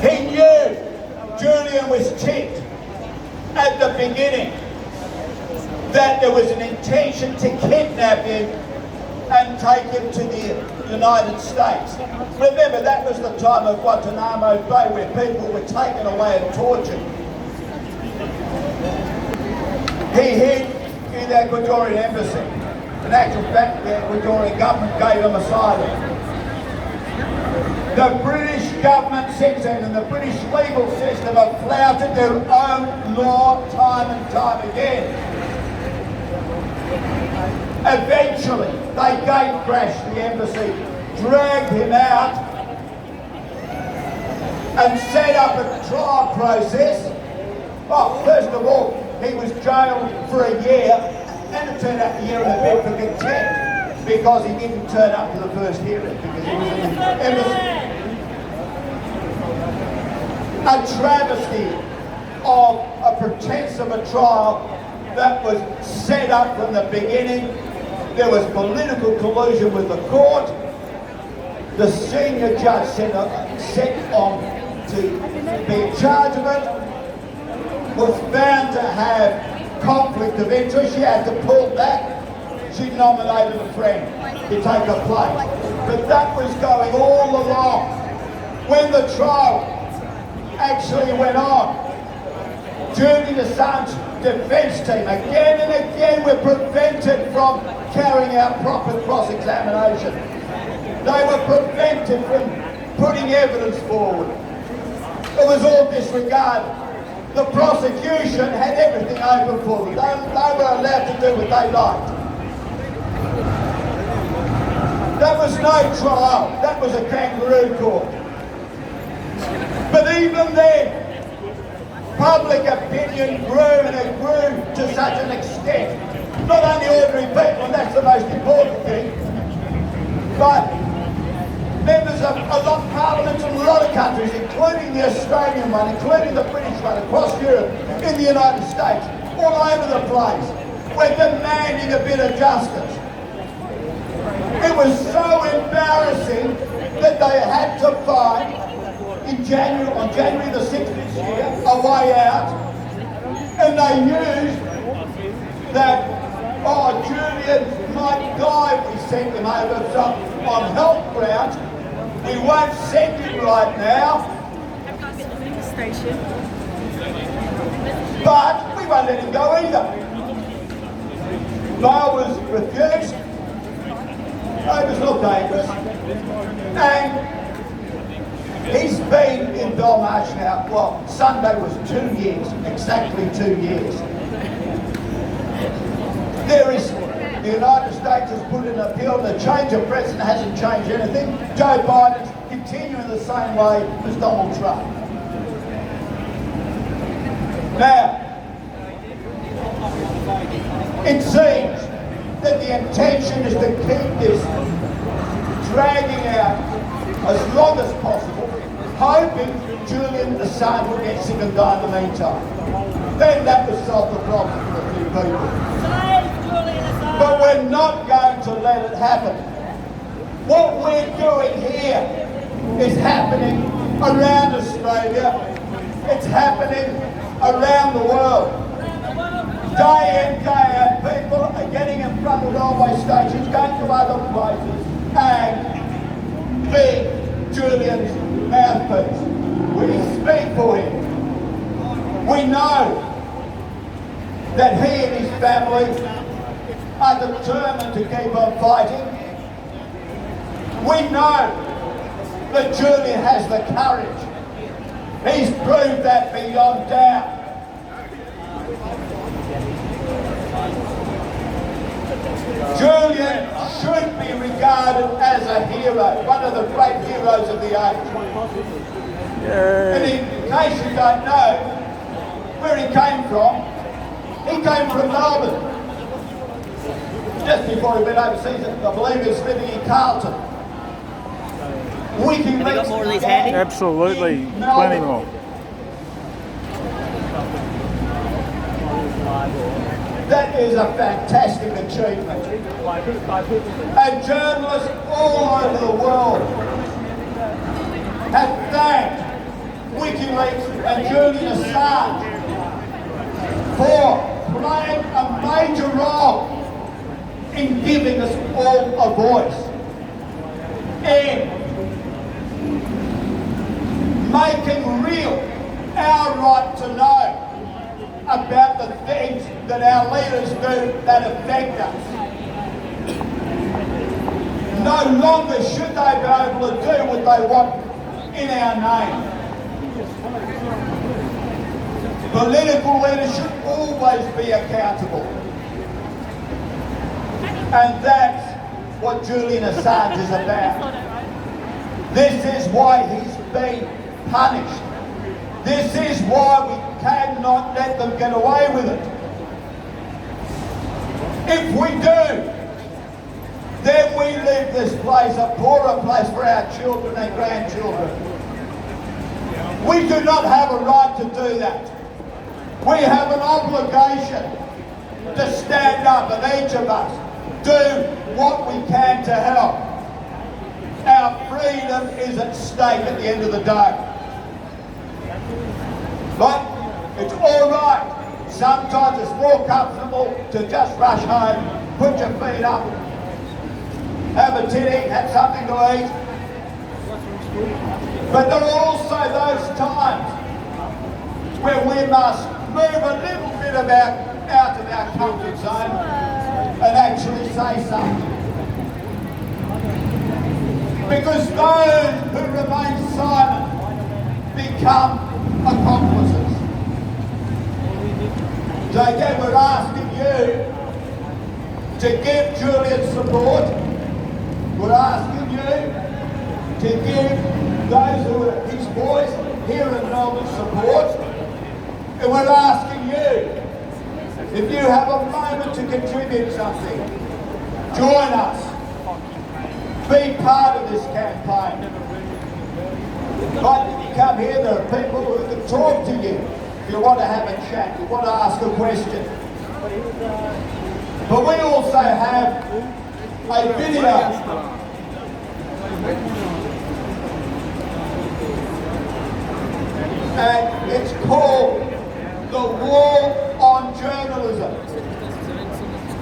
He knew Julian was cheated at the beginning, that there was an intention to kidnap him and take him to the United States. Remember, that was the time of Guantanamo Bay, where people were taken away and tortured. He hid in the Ecuadorian embassy. In actual fact, the Ecuadorian government gave him asylum. The British government citizen and the British legal system have flouted their own law time and time again. Eventually, they gate crashed the embassy, dragged him out and set up a trial process. Well, first of all, he was jailed for a year, and it turned out a year and a bit for contempt because he didn't turn up to the first hearing because he was in the embassy. A travesty of a pretense of a trial that was set up from the beginning. There was political collusion with the court. The senior judge set on to be in charge of it, was found to have conflict of interest. She had to pull back. She nominated a friend to take her place. But that was going all along. When the trial actually went on, Julian Assange's defence team again and again were prevented from carrying out proper cross-examination. They were prevented from putting evidence forward. It was all disregarded. The prosecution had everything open for them. They were allowed to do what they liked. That was no trial. That was a kangaroo court. But even then, public opinion grew and it grew to such an extent. Not only ordinary people, and that's the most important thing, but members of a lot of parliaments in a lot of countries, including the Australian one, including the British one, across Europe, in the United States, all over the place, were demanding a bit of justice. It was so embarrassing that they had to find, on January the 6th this year, a way out, and they used that, Julian might die if we sent him over, so on health grounds, we won't send him right now, but we won't let him go either. Bail was refused. It was not dangerous, and he's been in Belmarsh now, well, Sunday was 2 years, exactly 2 years. The United States has put in an appeal, the change of president hasn't changed anything. Joe Biden's continuing the same way as Donald Trump. Now, it seems that the intention is to keep this dragging out as long as possible, hoping Julian Assange will get sick and die in the meantime. Then that will solve the problem for a few people. But we're not going to let it happen. What we're doing here is happening around Australia. It's happening around the world. Day in, day out, people are getting in front of railway stations, going to other places, and being Julian's mouthpiece. We speak for him. We know that he and his family are determined to keep on fighting. We know that Julian has the courage. He's proved that beyond doubt. Julian should be regarded as a hero, one of the great heroes of the age. And in case you don't know where he came from Melbourne. Just before he went overseas, I believe he was living in Carlton. Have you got more of these handy? Absolutely, plenty more. That is a fantastic achievement. And journalists all over the world have thanked WikiLeaks and Julian Assange for playing a major role in giving us all a voice and making real our right to know about the things that our leaders do that affect us. No longer should they be able to do what they want in our name. Political leaders should always be accountable. And that's what Julian Assange is about. This is why he's been punished. This is why we cannot let them get away with it. If we do, then we leave this place a poorer place for our children and grandchildren. We do not have a right to do that. We have an obligation to stand up, and each of us do what we can to help. Our freedom is at stake at the end of the day. But it's all right. Sometimes it's more comfortable to just rush home, put your feet up, have a titty, have something to eat. But there are also those times where we must move a little bit out of our comfort zone and actually say something. Because those who remain silent become accomplices. So again, we're asking you to give Julian support. We're asking you to give those who are his boys here in Melbourne support. And we're asking you, if you have a moment to contribute something, join us. Be part of this campaign. But if you come here, there are people who can talk to you. If you want to have a chat, you want to ask a question. But we also have a video. And it's called The War on Journalism.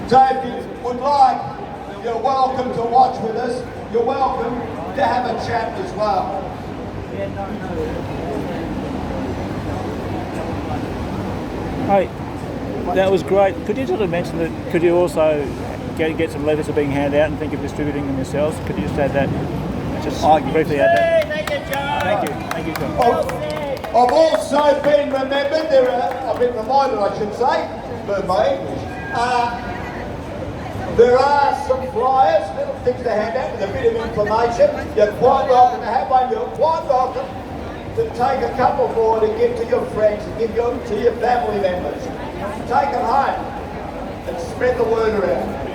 So if you would like, you're welcome to watch with us. You're welcome to have a chat as well. Hey, that was great. Could you sort of mention that, could you also get some letters that are being handed out and think of distributing them yourselves? Could you just add that? Just briefly add that. Thank you, John. Thank you. Thank you, John. I've also been remembered, I've been reminded, I should say, for my English. There are some flyers, little things to hand out with a bit of information. You're quite welcome to have one. You're quite welcome to take a couple more to give to your friends and give to your family members. Take them home and spread the word around.